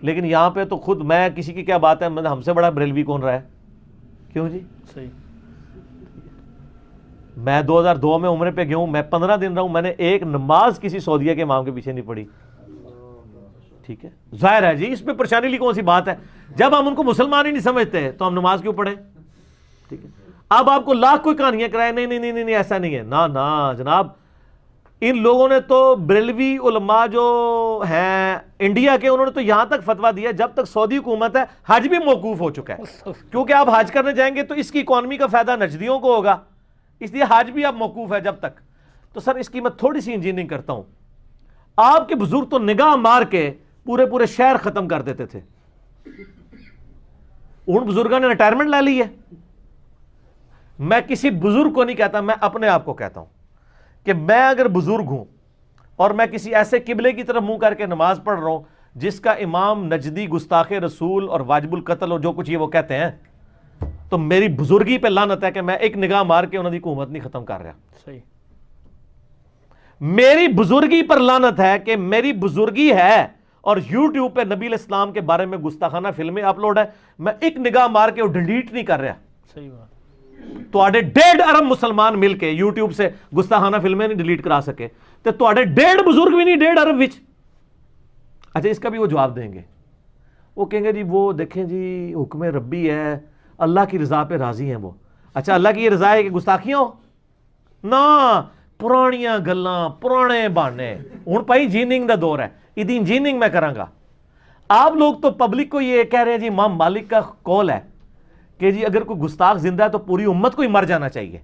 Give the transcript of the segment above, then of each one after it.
لیکن یہاں پہ تو خود میں کسی کی کیا بات ہے, ہم سے بڑا بریلوی کون رہا ہے؟ کیوں جی؟ صحیح. میں 2002 میں عمرے پہ گیا ہوں, میں 15 دن رہا ہوں, میں نے ایک نماز کسی سعودیہ کے امام کے پیچھے نہیں پڑھی. ٹھیک ہے, ظاہر ہے جی اس پہ پریشانی لی کون سی بات ہے؟ جب ہم ان کو مسلمان ہی نہیں سمجھتے تو ہم نماز کیوں پڑھیں؟ ٹھیک ہے, اب آپ کو لاکھ کوئی کہانیاں کرائے, نہیں نہیں نہیں نہیں ایسا نہیں ہے, نا جناب. ان لوگوں نے تو بریلوی علماء جو ہیں انڈیا کے, انہوں نے تو یہاں تک فتویٰ دیا جب تک سعودی حکومت ہے حج بھی موقوف ہو چکا ہے, کیونکہ آپ حج کرنے جائیں گے تو اس کی اکانومی کا فائدہ نجدیوں کو ہوگا, اس لیے حج بھی اب موقوف ہے جب تک. تو سر اس کی میں تھوڑی سی انجینئرنگ کرتا ہوں. آپ کے بزرگ تو نگاہ مار کے پورے شہر ختم کر دیتے تھے, ان بزرگوں نے ریٹائرمنٹ لے لی ہے. میں کسی بزرگ کو نہیں کہتا, میں اپنے آپ کو کہتا ہوں کہ میں اگر بزرگ ہوں اور میں کسی ایسے قبلے کی طرف منہ کر کے نماز پڑھ رہا ہوں جس کا امام نجدی گستاخ رسول اور واجب القتل اور جو کچھ یہ وہ کہتے ہیں, تو میری بزرگی پہ لعنت ہے کہ میں ایک نگاہ مار کے انہوں کی حکومت نہیں ختم کر رہا. صحیح. میری بزرگی پر لعنت ہے کہ میری بزرگی ہے اور یوٹیوب پہ نبی علیہ السلام کے بارے میں گستاخانہ فلمیں اپلوڈ ہے, میں ایک نگاہ مار کے وہ ڈیلیٹ نہیں کر رہا. صحیح بات. تو 1.5 ارب مسلمان مل کے یوٹیوب سے گستاخانہ فلمیں نہیں ڈیلیٹ کرا سکے, تو 1.5 بزرگ بھی نہیں 1.5 ارب وچ. اچھا اس کا بھی وہ جواب دیں گے, وہ کہیں گے جی وہ دیکھیں جی حکم ربی ہے, اللہ کی رضا پہ راضی ہیں وہ. اچھا اللہ کی یہ رضا ہے کہ گستاخیاں ہو نا, پرانیاں گلاں پرانے بہانے. ہن پائی انجینئرنگ دا دور ہے, ادی انجینئرنگ میں کراں گا. آپ لوگ تو پبلک کو یہ کہہ رہے ہیں جی امام مالک کا قول ہے کہ جی اگر کوئی گستاخ زندہ ہے تو پوری امت کو ہی مر جانا چاہیے.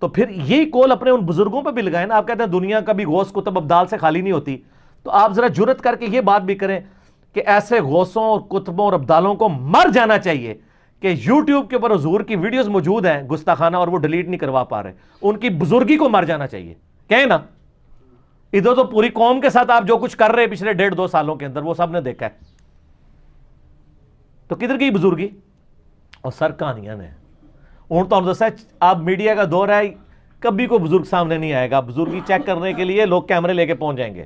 تو پھر یہی قول اپنے ان بزرگوں پہ بھی لگائیں نا. آپ کہتے ہیں دنیا کبھی غوث کتب ابدال سے خالی نہیں ہوتی, تو آپ ذرا جرت کر کے یہ بات بھی کریں کہ ایسے غوثوں اور کتبوں اور ابدالوں کو مر جانا چاہیے کہ یوٹیوب کے اوپر حضور کی ویڈیوز موجود ہیں گستاخانہ اور وہ ڈیلیٹ نہیں کروا پا رہے. ان کی بزرگی کو مر جانا چاہیے, کہیں نا. ادھر تو پوری قوم کے ساتھ آپ جو کچھ کر رہے ہیں پچھلے 1.5-2 سالوں کے اندر وہ سب نے دیکھا ہے, تو کدھر گئی بزرگی؟ اور سر کہانیاں نے ہوں تو دسا, آپ میڈیا کا دور ہے, کبھی کوئی بزرگ سامنے نہیں آئے گا. بزرگی چیک کرنے کے لیے لوگ کیمرے لے کے پہنچ جائیں گے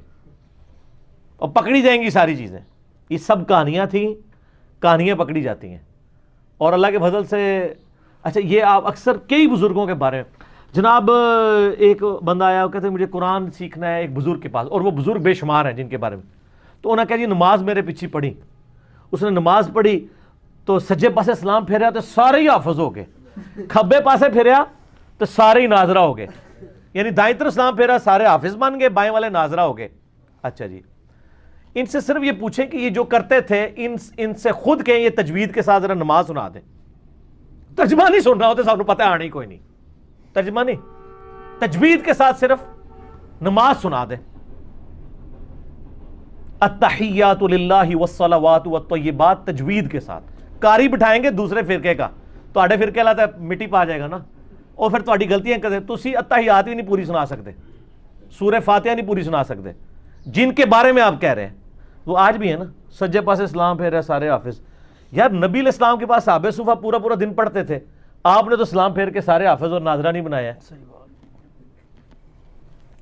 اور پکڑی جائیں گی ساری چیزیں. یہ سب کہانیاں تھیں, کہانیاں پکڑی جاتی ہیں اور اللہ کے فضل سے. اچھا یہ آپ اکثر کئی بزرگوں کے بارے میں, جناب ایک بندہ آیا, وہ کہتے ہیں مجھے قرآن سیکھنا ہے ایک بزرگ کے پاس, اور وہ بزرگ بے شمار ہیں جن کے بارے میں. تو انہوں نے کہا جی نماز میرے پیچھے پڑھی. اس نے نماز پڑھی تو سجے پاسے سلام پھیریا تو سارے ہی حافظ ہو گئے, کھبے پاسے پھیریا تو سارے ہی ناظرہ ہو گئے. یعنی دائیں طرف سلام پھیرا سارے حافظ بن گئے, بائیں والے ناظرہ ہو گئے. اچھا جی, ان سے صرف یہ پوچھیں کہ یہ جو کرتے تھے ان سے خود کہیں یہ تجوید کے ساتھ ذرا نماز سنا دیں. ترجمہ نہیں سننا ہوتا, سب کو پتہ ہے آنے ہی کوئی نہیں, ترجمہ نہیں, تجوید کے ساتھ صرف نماز سنا دیں. التحیات للہ والصلوات والطیبات تجوید کے ساتھ. قاری بٹھائیں گے دوسرے فرقے کا تو آڑے فرقے لاتا ہے مٹی پا جائے گا نا, اور پھر تہاڈی غلطیاں کہتے ہیں. تسی التحیات بھی نہیں پوری سنا سکتے, سورہ فاتحہ نہیں پوری سنا سکتے. جن کے بارے میں آپ کہہ رہے ہیں وہ آج بھی ہے نا, سجے پاسے اسلام پھیر رہے سارے حافظ. یار نبی علیہ السلام کے پاس صحابہ صفہ پورا دن پڑھتے تھے, آپ نے تو اسلام پھیر کے سارے حافظ اور ناظرہ نہیں بنایا. صحیح بات,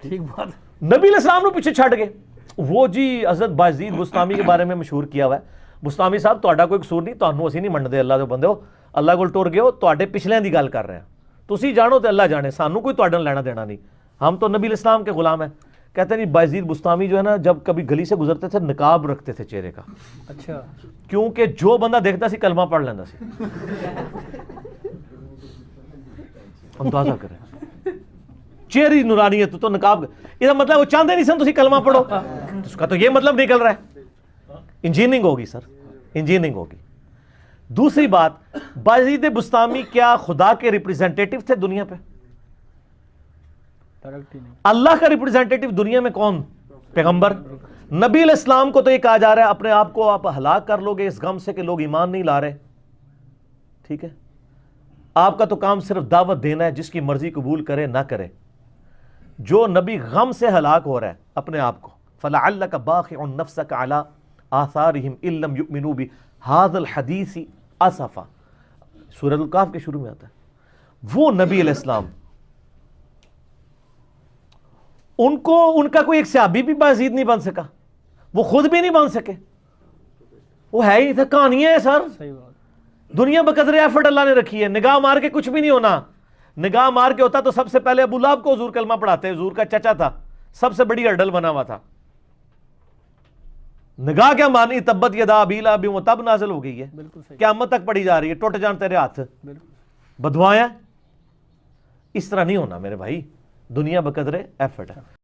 ٹھیک بات. نبی علیہ السلام نے پیچھے چھٹ گئے. وہ جی حضرت بازید بستامی کے بارے میں مشہور کیا ہوا ہے, بستامی صاحب تہاڈا کوئی قصور نہیں, تانوں اسی نہیں منتے, اللہ دے بندے ہو, اللہ کول ٹر گئے ہو, تہاڈے پچھلیاں دی گل کر رہے ہیں. تسی جانو تے اللہ جانے, سانوں کوئی تہاڈے نال لینا دینا نہیں, ہم تو نبی علیہ السلام کے غلام ہیں. کہتے ہیں بازید بستامی جو ہے نا, جب کبھی گلی سے گزرتے تھے نقاب رکھتے تھے چہرے کا. اچھا, کیونکہ جو بندہ دیکھتا سی کلمہ پڑھ لینا سی. اندازہ کریں, چہری نورانیت تو نقاب, یہ مطلب وہ چاہتے نہیں سن تسی کلمہ پڑھو, اس کا تو یہ مطلب نکل رہا ہے. انجینئرنگ ہوگی سر, انجینئرنگ ہوگی. دوسری بات, بازید بستامی کیا خدا کے ریپریزنٹیٹیو تھے دنیا پہ؟ اللہ کا ریپریزنٹیٹیو دنیا میں کون؟ پیغمبر. نبی علیہ السلام کو تو یہ کہا جا رہا ہے اپنے آپ کو آپ ہلاک کر لو گے اس غم سے کہ لوگ ایمان نہیں لا رہے. ٹھیک ہے, آپ کا تو کام صرف دعوت دینا ہے, جس کی مرضی قبول کرے نہ کرے. جو نبی غم سے ہلاک ہو رہا ہے اپنے آپ کو, فَلَعَلَّكَ بَاخِعٌ نَفْسَكَ عَلَىٰ آثَارِهِمْ إِن لَّمْ يُؤْمِنُوا بِهَٰذَا الْحَدِيثِ أَسَفًا, سورۃ الکہف کے شروع میں آتا ہے. وہ نبی علیہ السلام, ان کا کوئی ایک صحابی بھی بازید نہیں بن سکا, وہ خود بھی نہیں بن سکے. وہ ہے ہی تھا, کہانیاں ہیں سر. صحیح بات. دنیا بقدر ایفرٹ اللہ نے رکھی ہے. نگاہ مار کے کچھ بھی نہیں ہونا. نگاہ مار کے ہوتا تو سب سے پہلے ابو لہب کو حضور کلمہ پڑھاتے, حضور کا چچا تھا, سب سے بڑی ہرڈل بنا ہوا تھا. نگاہ کیا مانی, تبت یدا ابی لہب وہ تب نازل ہو گئی ہے, بالکل صحیح. قیامت تک پڑھی جا رہی ہے, ٹوٹ جان تیرے ہاتھ, بالکل بدوائیں. اس طرح نہیں ہونا میرے بھائی, دنیا بقدر ایفرٹ ہے.